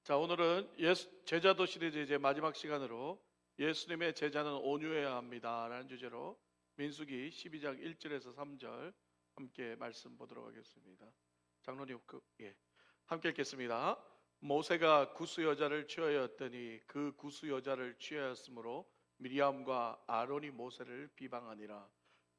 자, 오늘은 제자도 시리즈 이제 마지막 시간으로 예수님의 제자는 온유해야 합니다라는 주제로 민수기 12장 1절에서 3절 함께 말씀 보도록 하겠습니다. 장로님 함께 읽겠습니다. 모세가 구스 여자를 취하였더니 그 구스 여자를 취하였으므로 미리암과 아론이 모세를 비방하니라.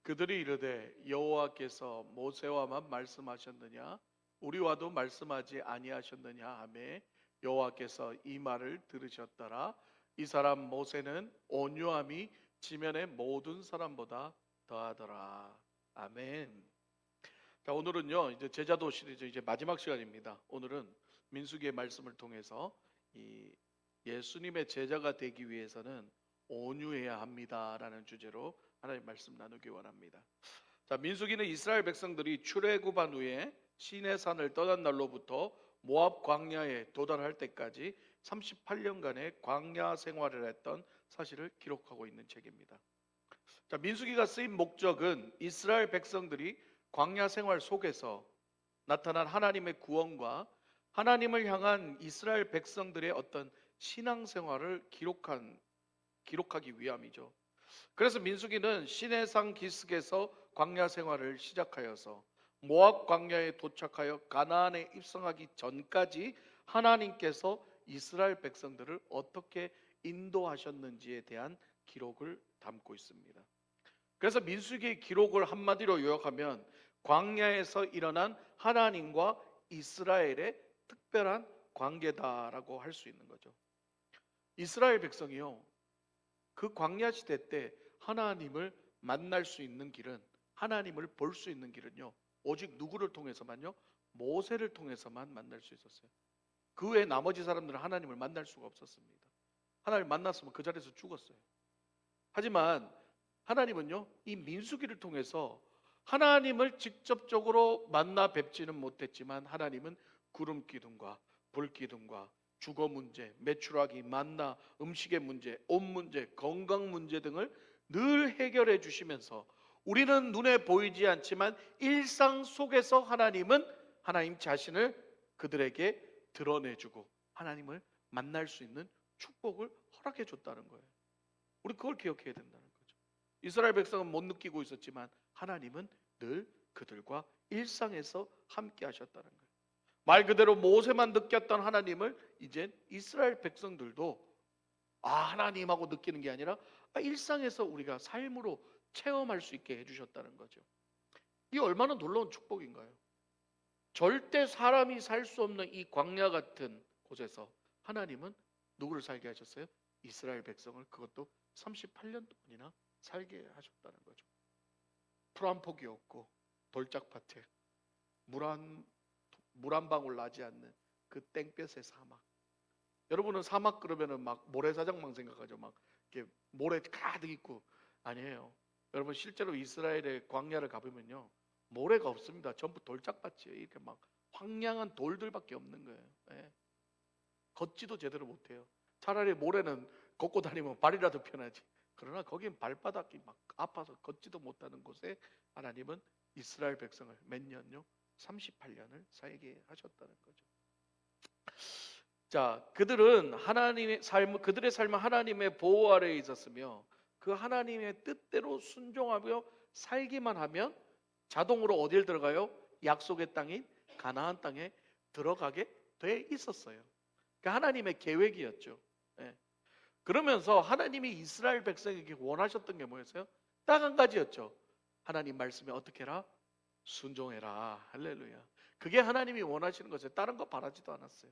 그들이 이르되 여호와께서 모세와만 말씀하셨느냐 우리와도 말씀하지 아니하셨느냐 하매 여호와께서 이 말을 들으셨더라. 이 사람 모세는 온유함이 지면의 모든 사람보다 더하더라. 아멘. 자, 오늘은요 이제 제자도 시리즈 이제 마지막 시간입니다. 오늘은 민수기의 말씀을 통해서 이 예수님의 제자가 되기 위해서는 온유해야 합니다라는 주제로 하나님 말씀 나누기 원합니다. 자, 민수기는 이스라엘 백성들이 출애굽한 후에 시내산을 떠난 날로부터 모압 광야에 도달할 때까지 38년간의 광야 생활을 했던 사실을 기록하고 있는 책입니다. 자, 민수기가 쓰인 목적은 이스라엘 백성들이 광야 생활 속에서 나타난 하나님의 구원과 하나님을 향한 이스라엘 백성들의 어떤 신앙 생활을 기록하기 위함이죠. 그래서 민수기는 시내산 기슭에서 광야 생활을 시작하여서 모압 광야에 도착하여 가나안에 입성하기 전까지 하나님께서 이스라엘 백성들을 어떻게 인도하셨는지에 대한 기록을 담고 있습니다. 그래서 민수기의 기록을 한마디로 요약하면 광야에서 일어난 하나님과 이스라엘의 특별한 관계다라고 할 수 있는 거죠. 이스라엘 백성이요, 그 광야 시대 때 하나님을 만날 수 있는 길은, 하나님을 볼 수 있는 길은요, 오직 누구를 통해서만요? 모세를 통해서만 만날 수 있었어요. 그 외에 나머지 사람들은 하나님을 만날 수가 없었습니다. 하나님을 만났으면 그 자리에서 죽었어요. 하지만 하나님은요, 이 민수기를 통해서 하나님을 직접적으로 만나 뵙지는 못했지만 하나님은 구름 기둥과 불 기둥과 주거 문제, 매출하기, 만나, 음식의 문제, 옷 문제, 건강 문제 등을 늘 해결해 주시면서 우리는 눈에 보이지 않지만 일상 속에서 하나님은 하나님 자신을 그들에게 드러내주고 하나님을 만날 수 있는 축복을 허락해 줬다는 거예요. 우리 그걸 기억해야 된다는 거죠. 이스라엘 백성은 못 느끼고 있었지만 하나님은 늘 그들과 일상에서 함께 하셨다는 거예요. 말 그대로 모세만 느꼈던 하나님을 이제 이스라엘 백성들도 하나님하고 느끼는 게 아니라 일상에서 우리가 삶으로 체험할 수 있게 해주셨다는 거죠. 이 얼마나 놀라운 축복인가요? 절대 사람이 살 수 없는 이 광야 같은 곳에서 하나님은 누구를 살게 하셨어요? 이스라엘 백성을, 그것도 38년 동안이나 살게 하셨다는 거죠. 풀 한 폭이 없고 돌짝밭에 물 한 방울 나지 않는 그 땡볕의 사막. 여러분은 사막 그러면은 막 모래사장만 생각하죠. 막 이렇게 모래 가득 있고. 아니에요. 여러분 실제로 이스라엘의 광야를 가보면요, 모래가 없습니다. 전부 돌짝밭이에요. 이렇게 막 황량한 돌들밖에 없는 거예요. 예. 걷지도 제대로 못해요. 차라리 모래는 걷고 다니면 발이라도 편하지. 그러나 거긴 발바닥이 막 아파서 걷지도 못하는 곳에 하나님은 이스라엘 백성을 몇 년요? 38년을 살게 하셨다는 거죠. 자, 그들은 그들의 삶은 하나님의 보호 아래에 있었으며 그 하나님의 뜻대로 순종하며 살기만 하면 자동으로 어딜 들어가요? 약속의 땅인 가나안 땅에 들어가게 돼 있었어요. 그러니까 하나님의 계획이었죠. 예. 그러면서 하나님이 이스라엘 백성에게 원하셨던 게 뭐였어요? 딱 한 가지였죠. 하나님 말씀에 어떻게 해라? 순종해라. 할렐루야. 그게 하나님이 원하시는 것이에요. 다른 거 바라지도 않았어요.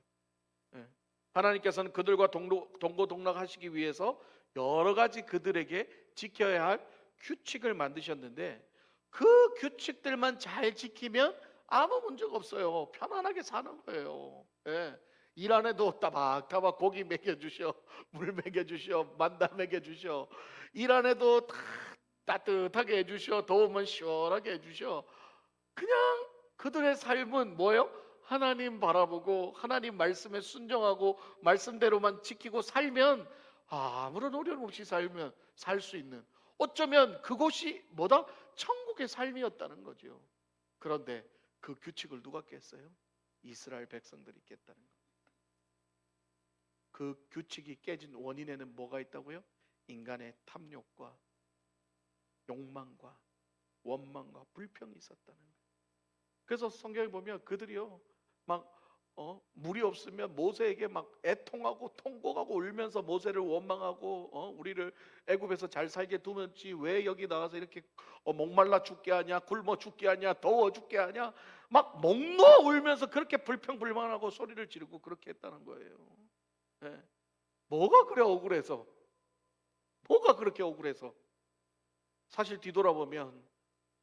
예. 하나님께서는 그들과 동고동락하시기 위해서 여러 가지 그들에게 지켜야 할 규칙을 만드셨는데 그 규칙들만 잘 지키면 아무 문제가 없어요. 편안하게 사는 거예요. 예. 일 안 해도 따박따박 고기 먹여주셔, 물 먹여주셔, 만나 먹여주셔. 일 안 해도 다 따뜻하게 해주셔, 더우면 시원하게 해주셔. 그냥 그들의 삶은 뭐예요? 하나님 바라보고 하나님 말씀에 순종하고 말씀대로만 지키고 살면 아무런 어려움 없이 살면 살 수 있는, 어쩌면 그곳이 뭐다? 천국의 삶이었다는 거죠. 그런데 그 규칙을 누가 깼어요? 이스라엘 백성들이 깼다는 겁니다. 그 규칙이 깨진 원인에는 뭐가 있다고요? 인간의 탐욕과 욕망과 원망과 불평이 있었다는 거예요. 그래서 성경에 보면 그들이요 막 물이 없으면 모세에게 막 애통하고 통곡하고 울면서 모세를 원망하고 우리를 애굽에서 잘 살게 두면지 왜 여기 나가서 이렇게 목말라 죽게 하냐, 굶어 죽게 하냐, 더워 죽게 하냐, 막 목 놓아 울면서 그렇게 불평불만하고 소리를 지르고 그렇게 했다는 거예요. 예. 뭐가 그래 억울해서? 뭐가 그렇게 억울해서? 사실 뒤돌아보면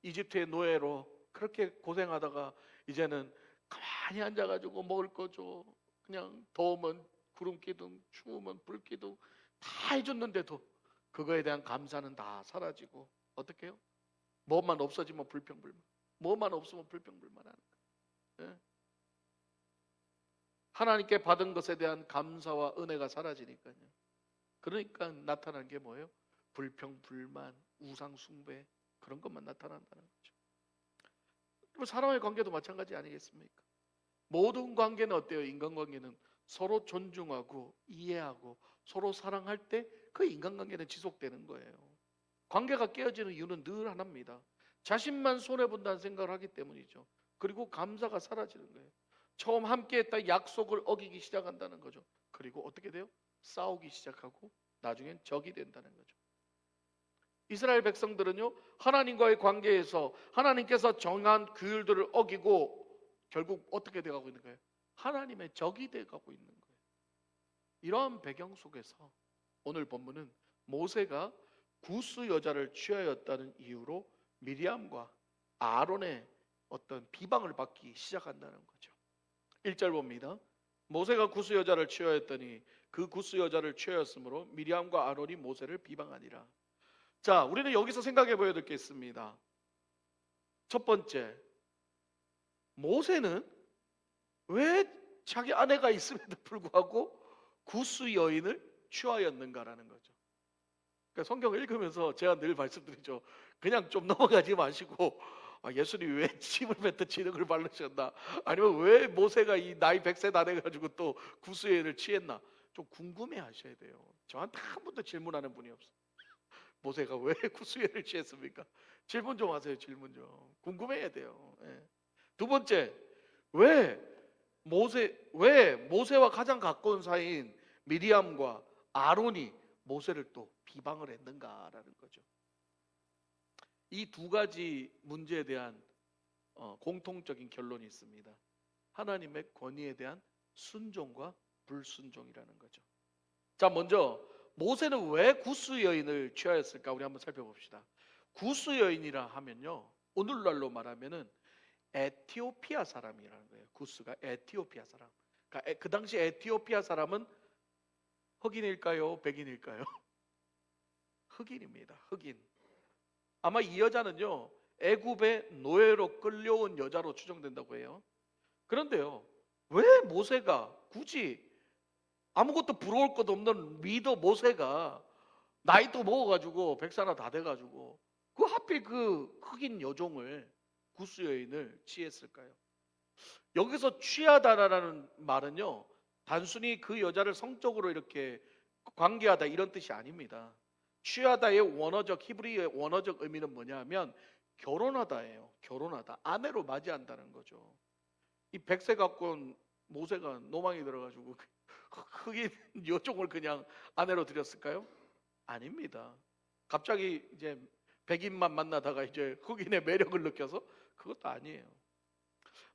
이집트의 노예로 그렇게 고생하다가 이제는 가만히 앉아가지고 먹을 거 줘, 그냥 더우면 구름 기둥, 추우면 불 기둥 다 해줬는데도 그거에 대한 감사는 다 사라지고 어떻게 해요? 뭐만 없어지면 불평불만, 뭐만 없으면 불평불만하는 거예요. 예? 하나님께 받은 것에 대한 감사와 은혜가 사라지니까요. 그러니까 나타나는 게 뭐예요? 불평불만, 우상숭배, 그런 것만 나타난다는 거죠. 사람의 관계도 마찬가지 아니겠습니까? 모든 관계는 어때요? 인간관계는 서로 존중하고 이해하고 서로 사랑할 때 그 인간관계는 지속되는 거예요. 관계가 깨어지는 이유는 늘 하나입니다. 자신만 손해본다는 생각을 하기 때문이죠. 그리고 감사가 사라지는 거예요. 처음 함께했던 약속을 어기기 시작한다는 거죠. 그리고 어떻게 돼요? 싸우기 시작하고 나중엔 적이 된다는 거죠. 이스라엘 백성들은요, 하나님과의 관계에서 하나님께서 정한 규율들을 어기고 결국 어떻게 돼가고 있는 거예요? 하나님의 적이 돼가고 있는 거예요. 이러한 배경 속에서 오늘 본문은 모세가 구스 여자를 취하였다는 이유로 미리암과 아론의 어떤 비방을 받기 시작한다는 거죠. 1절 봅니다. 모세가 구스 여자를 취하였더니 그 구스 여자를 취하였으므로 미리암과 아론이 모세를 비방하니라. 자, 우리는 여기서 생각해 보여야 될 게 있습니다. 첫 번째, 모세는 왜 자기 아내가 있음에도 불구하고 구스 여인을 취하였는가라는 거죠. 그러니까 성경을 읽으면서 제가 늘 말씀드리죠. 그냥 좀 넘어가지 마시고 예수님이 왜 침을 뱉어 진흙을 바르셨나, 아니면 왜 모세가 이 나이 100세 다 돼가지고 또 구스 여인을 취했나, 좀 궁금해 하셔야 돼요. 저한테 한 번도 질문하는 분이 없어요. 모세가 왜 구스여인을 취했습니까? 질문 좀 하세요. 질문 좀. 궁금해야 돼요. 예. 두 번째, 왜 모세와 가장 가까운 사이인 미리암과 아론이 모세를 또 비방을 했는가라는 거죠. 이 두 가지 문제에 대한 공통적인 결론이 있습니다. 하나님의 권위에 대한 순종과 불순종이라는 거죠. 자, 먼저 모세는 왜 구스 여인을 취하였을까? 우리 한번 살펴봅시다. 구스 여인이라 하면요, 오늘날로 말하면은 에티오피아 사람이라는 거예요. 구스가 에티오피아 사람. 그러니까 그 당시 에티오피아 사람은 흑인일까요? 백인일까요? 흑인입니다. 흑인. 아마 이 여자는요, 애굽의 노예로 끌려온 여자로 추정된다고 해요. 그런데요, 왜 모세가 굳이 아무것도 부러울 것 없는 리더 모세가 나이도 먹어가지고 백사나 다 돼가지고 그 하필 그 흑인 여종을, 구스 여인을 취했을까요? 여기서 취하다라는 말은요, 단순히 그 여자를 성적으로 이렇게 관계하다 이런 뜻이 아닙니다. 취하다의 원어적, 히브리의 원어적 의미는 뭐냐면 결혼하다예요. 결혼하다, 아내로 맞이한다는 거죠. 이 100세 갖고 온 모세가 노망이 들어가지고 흑인 여종을 그냥 아내로 들였을까요? 아닙니다. 갑자기 이제 백인만 만나다가 이제 흑인의 매력을 느껴서, 그것도 아니에요.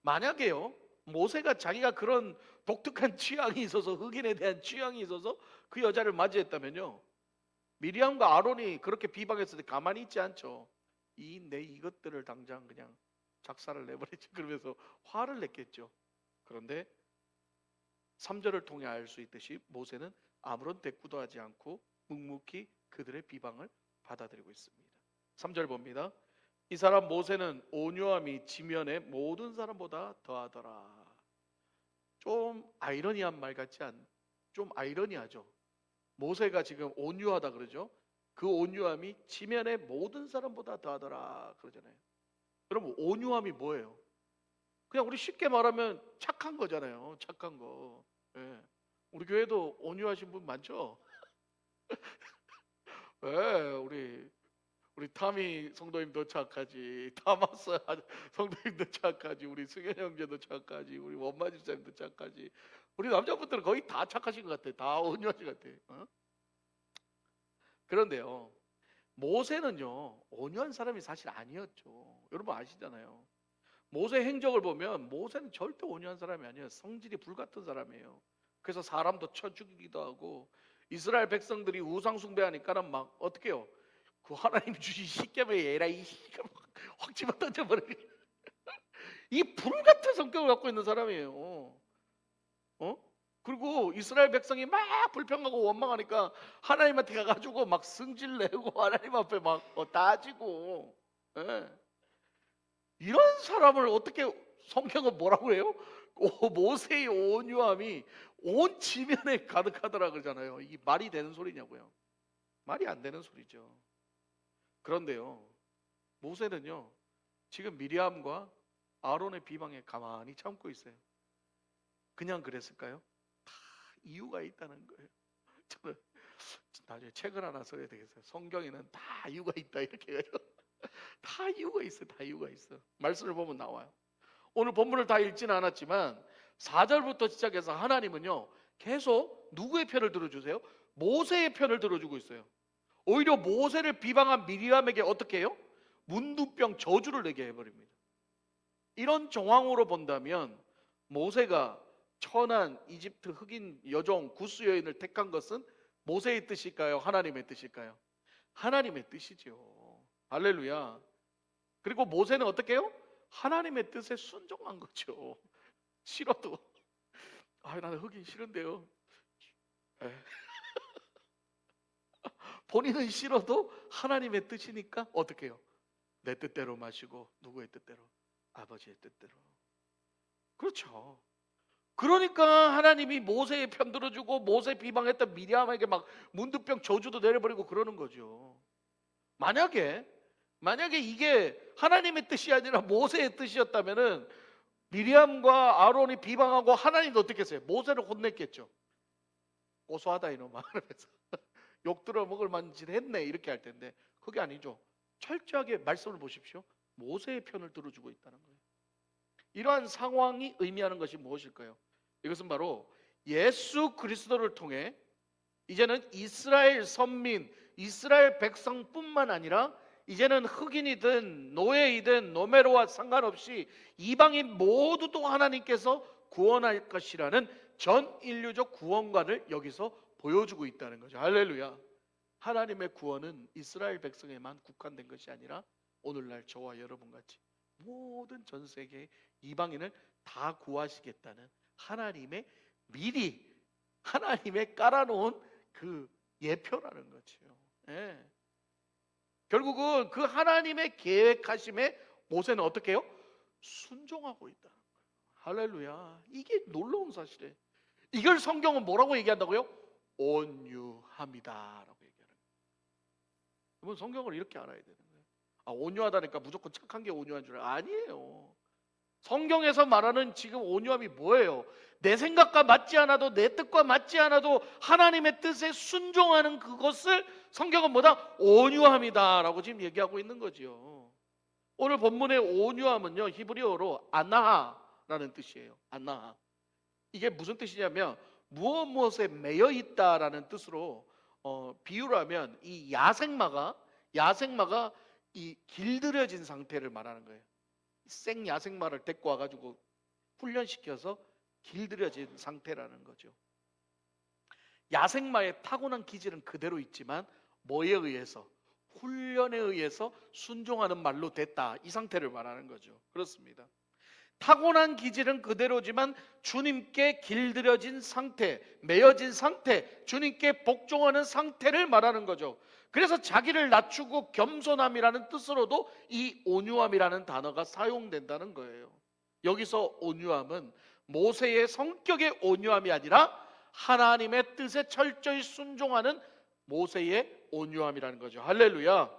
만약에요, 모세가 자기가 그런 독특한 취향이 있어서, 흑인에 대한 취향이 있어서 그 여자를 맞이했다면요, 미리암과 아론이 그렇게 비방했을 때 가만히 있지 않죠. 내 이것들을 당장 그냥 작사를 내버리지, 그러면서 화를 냈겠죠. 그런데 3절을 통해 알 수 있듯이 모세는 아무런 대꾸도 하지 않고 묵묵히 그들의 비방을 받아들이고 있습니다. 3절 봅니다. 이 사람 모세는 온유함이 지면의 모든 사람보다 더하더라. 좀 아이러니한 말 같지 좀 아이러니하죠. 모세가 지금 온유하다 그러죠. 그 온유함이 지면의 모든 사람보다 더하더라 그러잖아요. 그럼 온유함이 뭐예요? 그냥 우리 쉽게 말하면 착한 거잖아요. 착한 거. 예. 우리 교회도 온유하신 분 많죠? 네, 우리 타미 성도님도 착하지, 타마스 성도님도 착하지, 우리 승현 형제도 착하지, 우리 원마 집사님도 착하지. 우리 남자분들은 거의 다 착하신 것 같아. 다 온유하신 것 같아. 어? 그런데요, 모세는요 온유한 사람이 사실 아니었죠. 여러분 아시잖아요. 모세 행적을 보면 모세는 절대 온유한 사람이 아니에요. 성질이 불같은 사람이에요. 그래서 사람도 쳐 죽이기도 하고, 이스라엘 백성들이 우상 숭배하니까는 막 어떻게 해요? 그 하나님 주신 십계명의 에라이 확 집어 던져버리게. 이 불같은 성격을 갖고 있는 사람이에요. 그리고 이스라엘 백성이 막 불평하고 원망하니까 하나님한테 가가지고 막 승질 내고 하나님 앞에 막 따지고. 예. 이런 사람을 어떻게 성경은 뭐라고 해요? 모세의 온유함이 온 지면에 가득하더라 그러잖아요. 이게 말이 되는 소리냐고요? 말이 안 되는 소리죠. 그런데요, 모세는요 지금 미리암과 아론의 비방에 가만히 참고 있어요. 그냥 그랬을까요? 다 이유가 있다는 거예요. 저는 나중에 책을 하나 써야 되겠어요. 성경에는 다 이유가 있다 이렇게 해가지고. 다 이유가 있어. 다 이유가 있어. 말씀을 보면 나와요. 오늘 본문을 다 읽지는 않았지만 4절부터 시작해서 하나님은요 계속 누구의 편을 들어주세요? 모세의 편을 들어주고 있어요. 오히려 모세를 비방한 미리암에게 어떻게 해요? 문두병 저주를 내게 해버립니다. 이런 정황으로 본다면 모세가 천한 이집트 흑인 여종 구스 여인을 택한 것은 모세의 뜻일까요? 하나님의 뜻일까요? 하나님의 뜻이죠. 할렐루야. 그리고 모세는 어떻게 해요? 하나님의 뜻에 순종한 거죠. 싫어도 나는 흑인 싫은데요. 본인은 싫어도 하나님의 뜻이니까 어떻게 해요? 내 뜻대로 마시고 누구의 뜻대로? 아버지의 뜻대로. 그렇죠. 그러니까 하나님이 모세의 편 들어주고 모세 비방했던 미리암에게 막 문두병 저주도 내려버리고 그러는 거죠. 만약에 이게 하나님의 뜻이 아니라 모세의 뜻이었다면은 미리암과 아론이 비방하고 하나님도 어떻게 했어요? 모세를 혼냈겠죠. 고소하다 이놈아 그러면서 욕 들어 먹을 만한 짓 했네 이렇게 할 텐데 그게 아니죠. 철저하게 말씀을 보십시오. 모세의 편을 들어주고 있다는 거예요. 이러한 상황이 의미하는 것이 무엇일까요? 이것은 바로 예수 그리스도를 통해 이제는 이스라엘 선민, 이스라엘 백성뿐만 아니라 이제는 흑인이든 노예이든 노매로와 상관없이 이방인 모두도 하나님께서 구원할 것이라는 전 인류적 구원관을 여기서 보여주고 있다는 거죠. 할렐루야. 하나님의 구원은 이스라엘 백성에만 국한된 것이 아니라 오늘날 저와 여러분같이 모든 전 세계의 이방인을 다 구하시겠다는 하나님의 미리 하나님의 깔아놓은 그 예표라는 거죠. 예. 결국은 그 하나님의 계획하심에 모세는 어떻게 해요? 순종하고 있다는 거예요. 할렐루야. 이게 놀라운 사실이에요. 이걸 성경은 뭐라고 얘기한다고요? 온유함이다라고 얘기하는 거예요. 여러분 성경을 이렇게 알아야 되는 거예요. 온유하다니까 무조건 착한 게 온유한 줄 아니에요. 성경에서 말하는 지금 온유함이 뭐예요? 내 생각과 맞지 않아도 내 뜻과 맞지 않아도 하나님의 뜻에 순종하는 그것을 성경은 뭐다? 온유함이다라고 지금 얘기하고 있는 거지요. 오늘 본문의 온유함은요 히브리어로 아나하라는 뜻이에요. 아나하. 이게 무슨 뜻이냐면 무엇에 매여 있다라는 뜻으로 비유를 하면 이 야생마가 이 길들여진 상태를 말하는 거예요. 생 야생마를 데리고 와가지고 훈련시켜서 길들여진 상태라는 거죠. 야생마의 타고난 기질은 그대로 있지만 뭐에 의해서? 훈련에 의해서 순종하는 말로 됐다. 이 상태를 말하는 거죠. 그렇습니다. 타고난 기질은 그대로지만 주님께 길들여진 상태, 매여진 상태, 주님께 복종하는 상태를 말하는 거죠. 그래서 자기를 낮추고 겸손함이라는 뜻으로도 이 온유함이라는 단어가 사용된다는 거예요. 여기서 온유함은 모세의 성격의 온유함이 아니라 하나님의 뜻에 철저히 순종하는 모세의 온유함이라는 거죠. 할렐루야.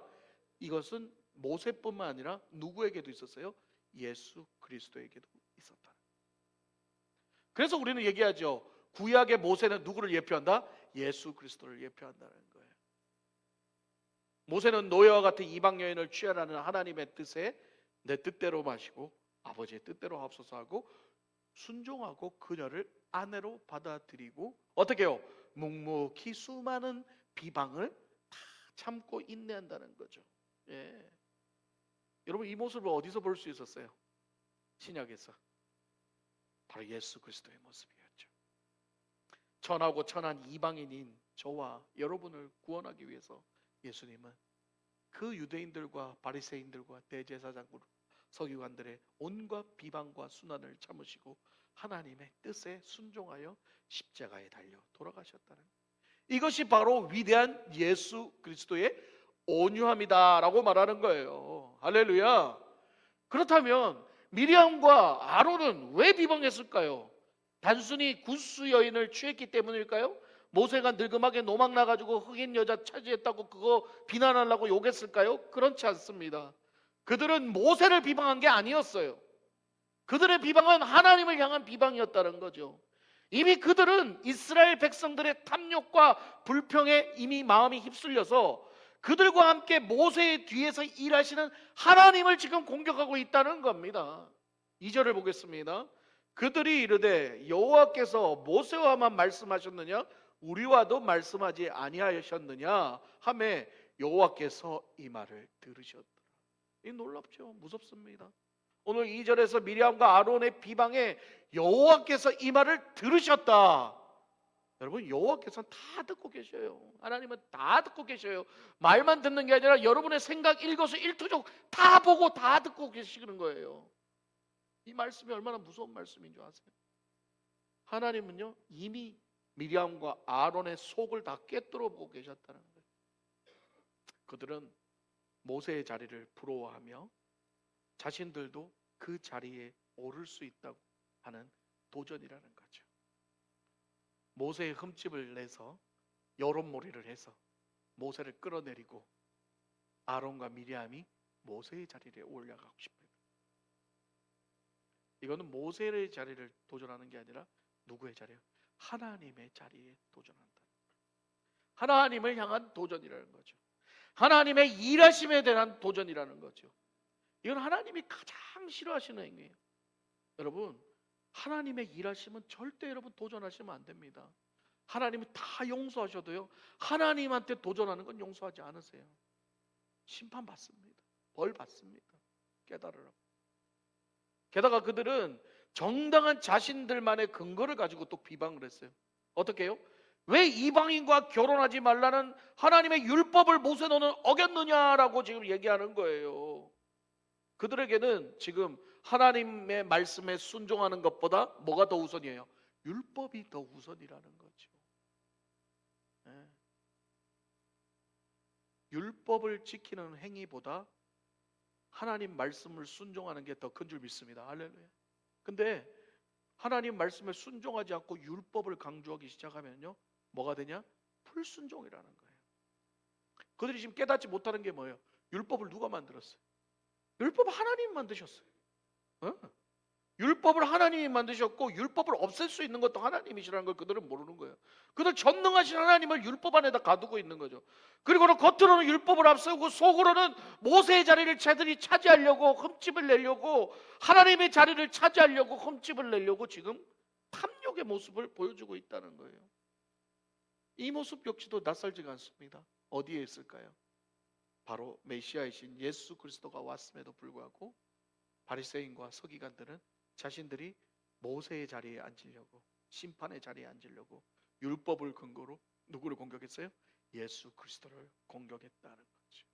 이것은 모세뿐만 아니라 누구에게도 있었어요? 예수 그리스도에게도 있었다. 그래서 우리는 얘기하죠. 구약의 모세는 누구를 예표한다? 예수 그리스도를 예표한다는 거예요. 모세는 노예와 같은 이방 여인을 취하라는 하나님의 뜻에 내 뜻대로 마시고 아버지의 뜻대로 하옵소서 하고 순종하고 그녀를 아내로 받아들이고 어떻게 해요? 묵묵히 수많은 비방을 다 참고 인내한다는 거죠. 예. 여러분 이 모습을 어디서 볼 수 있었어요? 신약에서. 바로 예수 그리스도의 모습이었죠. 천하고 천한 이방인인 저와 여러분을 구원하기 위해서 예수님은 그 유대인들과 바리새인들과 대제사장 서기관들의 온갖 비방과 순환을 참으시고 하나님의 뜻에 순종하여 십자가에 달려 돌아가셨다는 거예요. 이것이 바로 위대한 예수 그리스도의 온유함이다라고 말하는 거예요. 할렐루야. 그렇다면 미리암과 아론은 왜 비방했을까요? 단순히 굿수 여인을 취했기 때문일까요? 모세가 늙음하게 노망 나가지고 흑인 여자 차지했다고 그거 비난하려고 욕했을까요? 그렇지 않습니다. 그들은 모세를 비방한 게 아니었어요. 그들의 비방은 하나님을 향한 비방이었다는 거죠. 이미 그들은 이스라엘 백성들의 탐욕과 불평에 이미 마음이 휩쓸려서 그들과 함께 모세의 뒤에서 일하시는 하나님을 지금 공격하고 있다는 겁니다. 2절을 보겠습니다. 그들이 이르되 여호와께서 모세와만 말씀하셨느냐 우리와도 말씀하지 아니하셨느냐 하매 여호와께서 이 말을 들으셨더라. 이 놀랍죠? 무섭습니다. 오늘 2절에서 미리암과 아론의 비방에 여호와께서 이 말을 들으셨다. 여러분 여호와께서는 다 듣고 계셔요. 하나님은 다 듣고 계셔요. 말만 듣는 게 아니라 여러분의 생각 일거수일투족 다 보고 다 듣고 계시는 거예요. 이 말씀이 얼마나 무서운 말씀인 줄 아세요? 하나님은요 이미 미리암과 아론의 속을 다 꿰뚫어 보고 계셨다는 거예요. 그들은 모세의 자리를 부러워하며 자신들도 그 자리에 오를 수 있다고 하는 도전이라는 거죠. 모세의 흠집을 내서 여론몰이를 해서 모세를 끌어내리고 아론과 미리암이 모세의 자리에 올라가고 싶어요. 이거는 모세의 자리를 도전하는 게 아니라 누구의 자리예요? 하나님의 자리에 도전한다. 하나님을 향한 도전이라는 거죠. 하나님의 일하심에 대한 도전이라는 거죠. 이건 하나님이 가장 싫어하시는 행위예요. 여러분 하나님의 일하심은 절대 여러분 도전하시면 안 됩니다. 하나님이 다 용서하셔도요 하나님한테 도전하는 건 용서하지 않으세요. 심판받습니다. 벌 받습니다. 깨달으라고. 게다가 그들은 정당한 자신들만의 근거를 가지고 또 비방을 했어요. 어떻게 해요? 왜 이방인과 결혼하지 말라는 하나님의 율법을 모세 너는 어겼느냐라고 지금 얘기하는 거예요. 그들에게는 지금 하나님의 말씀에 순종하는 것보다 뭐가 더 우선이에요? 율법이 더 우선이라는 거죠. 네. 율법을 지키는 행위보다 하나님 말씀을 순종하는 게 더 큰 줄 믿습니다. 할렐루야. 근데 하나님 말씀에 순종하지 않고 율법을 강조하기 시작하면요 뭐가 되냐? 불순종이라는 거예요. 그들이 지금 깨닫지 못하는 게 뭐예요? 율법을 누가 만들었어요? 율법을 하나님이 만드셨어요. 율법을 하나님이 만드셨고 율법을 없앨 수 있는 것도 하나님이시라는 걸 그들은 모르는 거예요. 그들 전능하신 하나님을 율법 안에다 가두고 있는 거죠. 그리고는 겉으로는 율법을 앞세우고 속으로는 모세의 자리를 쟤들이 차지하려고 흠집을 내려고 하나님의 자리를 차지하려고 흠집을 내려고 지금 탐욕의 모습을 보여주고 있다는 거예요. 이 모습 역시도 낯설지가 않습니다. 어디에 있을까요? 바로 메시아이신 예수 그리스도가 왔음에도 불구하고 바리새인과 서기관들은 자신들이 모세의 자리에 앉으려고 심판의 자리에 앉으려고 율법을 근거로 누구를 공격했어요? 예수 그리스도를 공격했다는 거죠.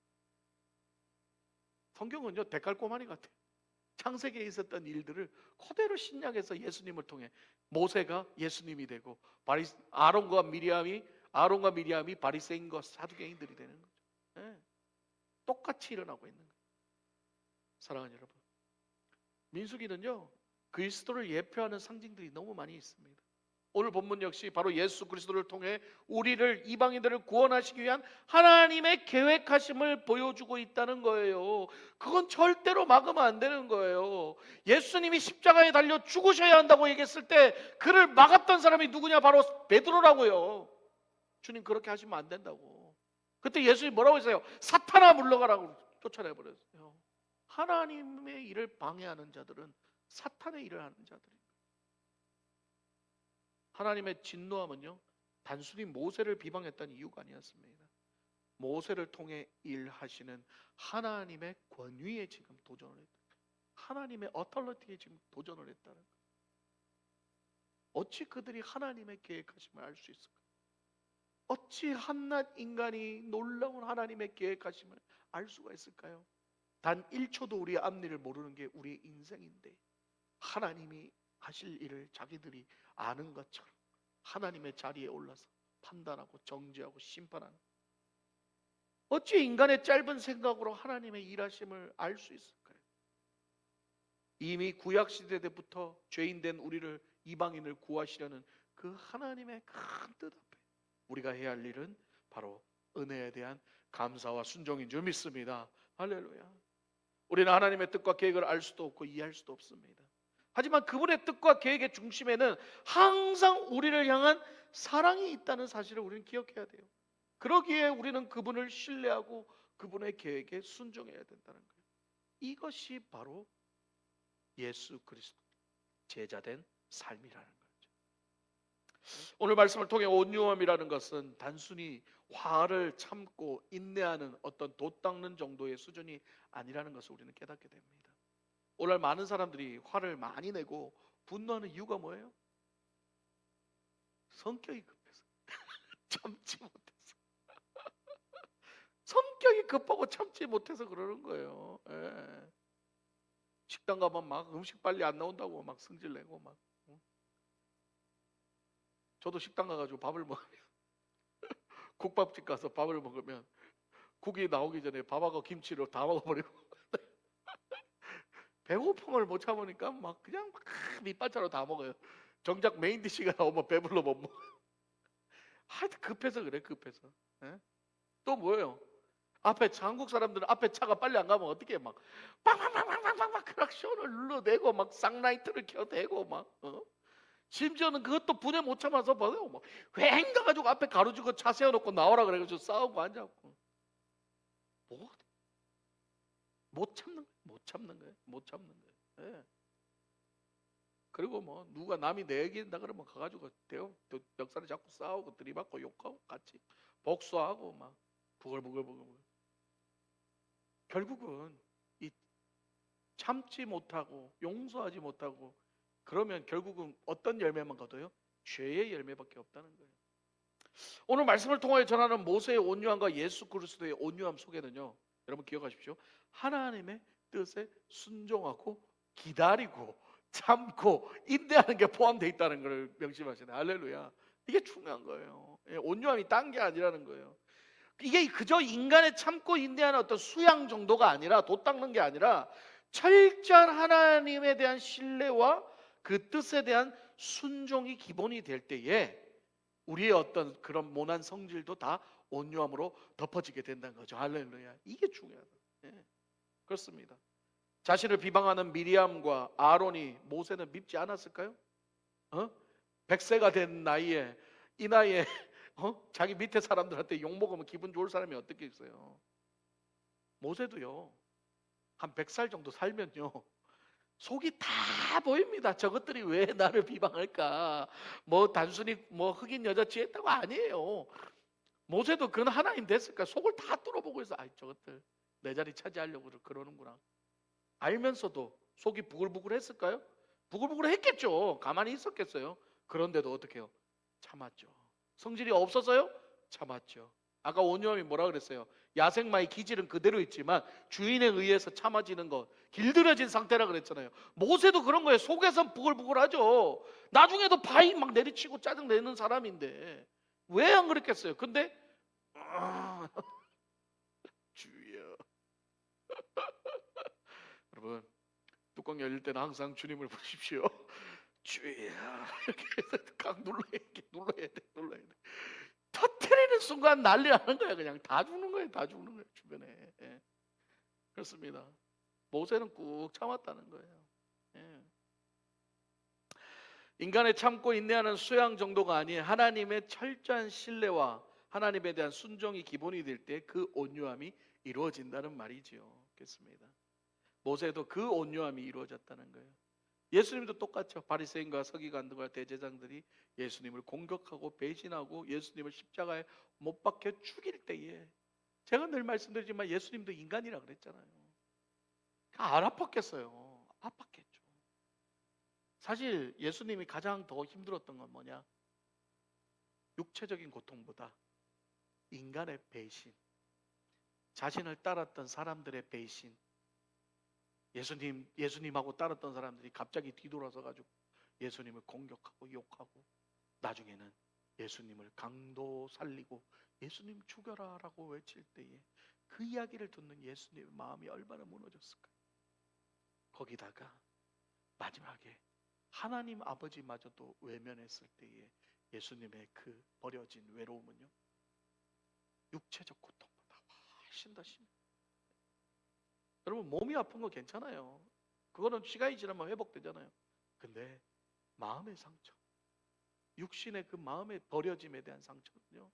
성경은요 데칼코마니 같아요. 창세기에 있었던 일들을 그대로 신약에서 예수님을 통해 모세가 예수님이 되고 아론과 미리암이 바리새인과 사두개인들이 되는 거죠. 네. 똑같이 일어나고 있는 거예요. 사랑하는 여러분, 민수기는요 그리스도를 예표하는 상징들이 너무 많이 있습니다. 오늘 본문 역시 바로 예수 그리스도를 통해 우리를, 이방인들을 구원하시기 위한 하나님의 계획하심을 보여주고 있다는 거예요. 그건 절대로 막으면 안 되는 거예요. 예수님이 십자가에 달려 죽으셔야 한다고 얘기했을 때 그를 막았던 사람이 누구냐? 바로 베드로라고요. 주님 그렇게 하시면 안 된다고. 그때 예수님이 뭐라고 했어요? 사탄아 물러가라고 쫓아내버렸어요. 하나님의 일을 방해하는 자들은 사탄의 일을 하는 자들입니다. 하나님의 진노함은요, 단순히 모세를 비방했던 이유가 아니었습니다. 모세를 통해 일하시는 하나님의 권위에 지금 도전을 했다. 하나님의 어털리티에 지금 도전을 했다는 거예요. 어찌 그들이 하나님의 계획하심을 알 수 있을까? 어찌 한낱 인간이 놀라운 하나님의 계획하심을 알 수가 있을까요? 단 1초도 우리의 앞일을 모르는 게 우리의 인생인데, 하나님이 하실 일을 자기들이 아는 것처럼 하나님의 자리에 올라서 판단하고 정죄하고 심판하는, 어찌 인간의 짧은 생각으로 하나님의 일하심을 알 수 있을까요? 이미 구약시대 때부터 죄인된 우리를, 이방인을 구하시려는 그 하나님의 큰 뜻 앞에 우리가 해야 할 일은 바로 은혜에 대한 감사와 순종인 줄 믿습니다. 할렐루야. 우리는 하나님의 뜻과 계획을 알 수도 없고 이해할 수도 없습니다. 하지만 그분의 뜻과 계획의 중심에는 항상 우리를 향한 사랑이 있다는 사실을 우리는 기억해야 돼요. 그러기에 우리는 그분을 신뢰하고 그분의 계획에 순종해야 된다는 거예요. 이것이 바로 예수 그리스도 제자된 삶이라는 거죠. 오늘 말씀을 통해 온유함이라는 것은 단순히 화를 참고 인내하는 어떤 돛 닦는 정도의 수준이 아니라는 것을 우리는 깨닫게 됩니다. 오늘 많은 사람들이 화를 많이 내고 분노하는 이유가 뭐예요? 성격이 급해서 참지 못해서 성격이 급하고 참지 못해서 그러는 거예요. 예. 식당 가면 막 음식 빨리 안 나온다고 막 승질내고 막. 저도 식당 가가지고 밥을 먹으면 국밥집 가서 밥을 먹으면 국이 나오기 전에 밥하고 김치로 다 먹어버리고 배고픔을 못 참으니까 막 그냥 막 밑반찬으로 다 먹어요. 정작 메인 디시가 나오면 배불러 못 먹어요. 하여튼 급해서 그래, 급해서. 예? 또 뭐예요? 앞에 한국 사람들은 앞에 차가 빨리 안 가면 어떻게 막 빵빵빵빵빵빵 크락션을 눌러대고 막 쌍라이트를 켜대고 막 심지어는 그것도 분에 못 참아서 봐요. 막 휑 가가지고 앞에 가로지고 차 세워놓고 나오라 그래가지고 싸우고 앉아갖고 못 참는 거예요. 못 참는 거예요. 못 참는 거예요. 예. 그리고 뭐 누가 남이 내 얘기한다 그러면 가가지고 멱살을 잡고 싸우고 들이받고 욕하고 같이 복수하고 막 부글부글. 결국은 이 참지 못하고 용서하지 못하고 그러면 결국은 어떤 열매만 거둬요? 죄의 열매밖에 없다는 거예요. 오늘 말씀을 통하여 전하는 모세의 온유함과 예수 그리스도의 온유함 속에는요, 여러분 기억하십시오. 하나님의 뜻에 순종하고 기다리고 참고 인내하는 게 포함되어 있다는 걸 명심하시네. 할렐루야. 이게 중요한 거예요. 온유함이 딴 게 아니라는 거예요. 이게 그저 인간의 참고 인내하는 어떤 수양 정도가 아니라, 돛 닦는 게 아니라 철저한 하나님에 대한 신뢰와 그 뜻에 대한 순종이 기본이 될 때에 우리의 어떤 그런 모난 성질도 다 온유함으로 덮어지게 된다는 거죠. 할렐루야. 이게 중요하다. 예. 그렇습니다. 자신을 비방하는 미리암과 아론이 모세는 밉지 않았을까요? 100세가 된 나이에, 이 나이에 자기 밑에 사람들한테 욕먹으면 기분 좋을 사람이 어떻게 있어요? 모세도요, 한 100살 정도 살면요, 속이 다 보입니다. 저것들이 왜 나를 비방할까? 뭐 단순히 뭐 흑인 여자 취했다고 아니에요. 모세도 그런 하나님 됐을까? 속을 다 뚫어보고 있어. 아이, 저것들 내 자리 차지하려고 그러는구나. 알면서도 속이 부글부글 했을까요? 부글부글 했겠죠. 가만히 있었겠어요. 그런데도 어떻게 해요? 참았죠. 성질이 없어서요? 참았죠. 아까 온유함이 뭐라 그랬어요? 야생마의 기질은 그대로 있지만 주인에 의해서 참아지는 것, 길들여진 상태라 그랬잖아요. 모세도 그런 거예요. 속에선 부글부글하죠. 나중에도 바위 막 내리치고 짜증 내는 사람인데 왜 안 그랬겠어요? 근데 주여. 여러분, 뚜껑 열릴 때는 항상 주님을 보십시오. 주야 이렇게 해서 각 눌러야 돼. 터트리는 순간 난리 나는 거야. 그냥 다 죽는 거예요. 다 죽는 거예요. 주변에. 예. 그렇습니다. 모세는 꾹 참았다는 거예요. 예. 인간의 참고 인내하는 수양 정도가 아닌 하나님의 철저한 신뢰와 하나님에 대한 순종이 기본이 될 때 그 온유함이 이루어진다는 말이지요. 그렇습니다. 모세도 그 온유함이 이루어졌다는 거예요. 예수님도 똑같죠. 바리새인과 서기관들과 대제사장들이 예수님을 공격하고 배신하고 예수님을 십자가에 못 박혀 죽일 때에, 제가 늘 말씀드리지만 예수님도 인간이라 그랬잖아요. 안 아팠겠어요. 아팠겠죠. 사실 예수님이 가장 더 힘들었던 건 뭐냐? 육체적인 고통보다 인간의 배신, 자신을 따랐던 사람들의 배신. 예수님하고 따랐던 사람들이 갑자기 뒤돌아서 가지고 예수님을 공격하고 욕하고 나중에는 예수님을 강도 살리고 예수님 죽여라라고 외칠 때에 그 이야기를 듣는 예수님의 마음이 얼마나 무너졌을까요? 거기다가 마지막에 하나님 아버지마저도 외면했을 때에 예수님의 그 버려진 외로움은요, 육체적 고통보다 훨씬 더 심해요. 여러분, 몸이 아픈 거 괜찮아요. 그거는 시간이 지나면 회복되잖아요. 근데 마음의 상처, 육신의 그 마음의 버려짐에 대한 상처는요,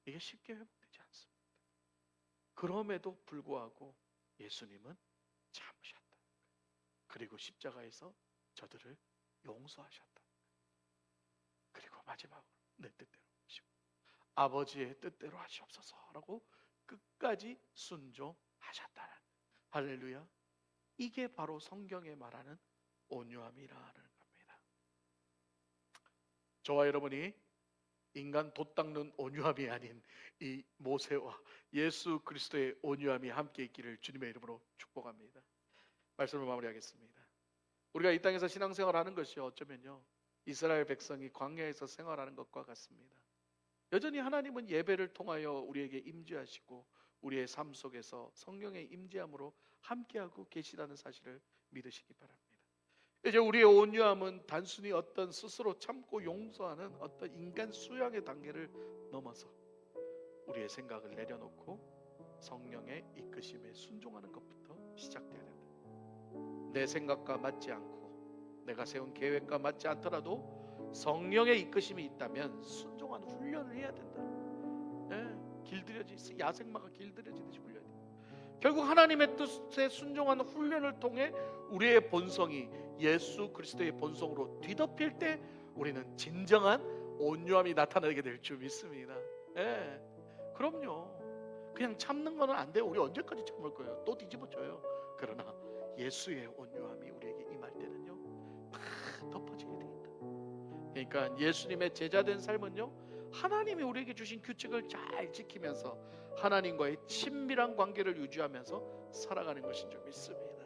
이게 쉽게 회복되지 않습니다. 그럼에도 불구하고 예수님은 참으셨다. 그리고 십자가에서 저들을 용서하셨다. 그리고 마지막으로 내 뜻대로 하시고 아버지의 뜻대로 하시옵소서라고 끝까지 순종하셨다는, 할렐루야. 이게 바로 성경에 말하는 온유함이라는 겁니다. 저와 여러분이 인간 돛 닦는 온유함이 아닌 이 모세와 예수 그리스도의 온유함이 함께 있기를 주님의 이름으로 축복합니다. 말씀을 마무리하겠습니다. 우리가 이 땅에서 신앙생활하는 것이 어쩌면요, 이스라엘 백성이 광야에서 생활하는 것과 같습니다. 여전히 하나님은 예배를 통하여 우리에게 임재하시고 우리의 삶 속에서 성령의 임재함으로 함께하고 계시다는 사실을 믿으시기 바랍니다. 이제 우리의 온유함은 단순히 어떤 스스로 참고 용서하는 어떤 인간 수양의 단계를 넘어서 우리의 생각을 내려놓고 성령의 이끄심에 순종하는 것부터 시작돼야 된다. 내 생각과 맞지 않고 내가 세운 계획과 맞지 않더라도 성령의 이끄심이 있다면 순종하는 훈련을 해야 된다. 야생마가 길들여지듯이 훈련이 된다. 결국 하나님의 뜻에 순종하는 훈련을 통해 우리의 본성이 예수 그리스도의 본성으로 뒤덮일 때 우리는 진정한 온유함이 나타나게 될 줄 믿습니다. 그럼요. 그냥 참는 거는 안 돼요. 우리 언제까지 참을 거예요? 또 뒤집어져요. 그러나 예수의 온유함이 우리에게 임할 때는요, 다 덮어지게 되겠다. 그러니까 예수님의 제자된 삶은요, 하나님이 우리에게 주신 규칙을 잘 지키면서 하나님과의 친밀한 관계를 유지하면서 살아가는 것인 줄 믿습니다.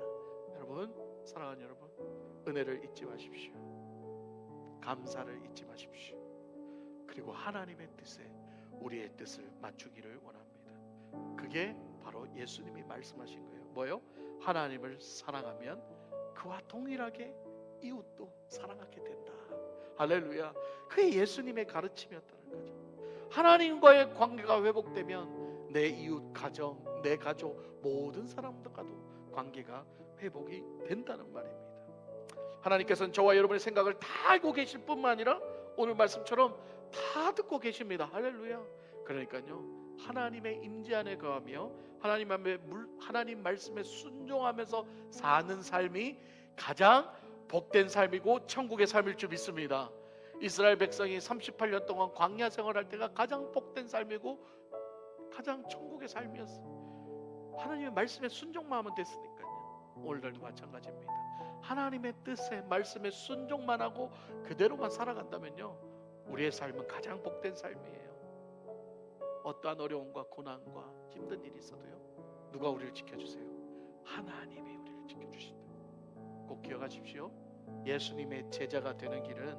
여러분, 사랑하는 여러분, 은혜를 잊지 마십시오. 감사를 잊지 마십시오. 그리고 하나님의 뜻에 우리의 뜻을 맞추기를 원합니다. 그게 바로 예수님이 말씀하신 거예요. 뭐요? 하나님을 사랑하면 그와 동일하게 이웃도 사랑하게 된다. 할렐루야. 그게 예수님의 가르침이었다는 거죠. 하나님과의 관계가 회복되면 내 이웃, 가정, 내 가족 모든 사람들과도 관계가 회복이 된다는 말입니다. 하나님께서는 저와 여러분의 생각을 다 알고 계실 뿐만 아니라 오늘 말씀처럼 다 듣고 계십니다. 할렐루야. 그러니까요, 하나님의 임재 안에 거하며 하나님 말씀에 순종하면서 사는 삶이 가장 복된 삶이고 천국의 삶일 줄 믿습니다. 이스라엘 백성이 38년 동안 광야 생활할 때가 가장 복된 삶이고 가장 천국의 삶이었어. 하나님의 말씀에 순종만 하면 됐으니까요. 오늘날도 마찬가지입니다. 하나님의 뜻에 말씀에 순종만 하고 그대로만 살아간다면요, 우리의 삶은 가장 복된 삶이에요. 어떠한 어려움과 고난과 힘든 일이 있어도요, 누가 우리를 지켜주세요? 하나님이 우리를 지켜주신다. 꼭 기억하십시오. 예수님의 제자가 되는 길은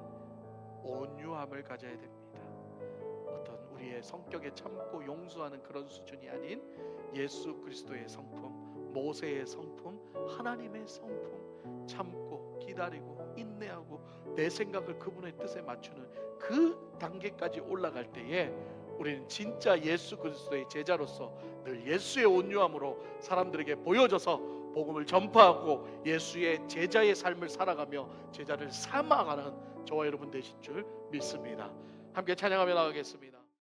온유함을 가져야 됩니다. 어떤 우리의 성격에 참고 용서하는 그런 수준이 아닌 예수 그리스도의 성품, 모세의 성품, 하나님의 성품, 참고 기다리고 인내하고 내 생각을 그분의 뜻에 맞추는 그 단계까지 올라갈 때에 우리는 진짜 예수 그리스도의 제자로서 늘 예수의 온유함으로 사람들에게 보여져서 복음을 전파하고 예수의 제자의 삶을 살아가며 제자를 삼아가는 저와 여러분 되실 줄 믿습니다. 함께 찬양하며 나가겠습니다.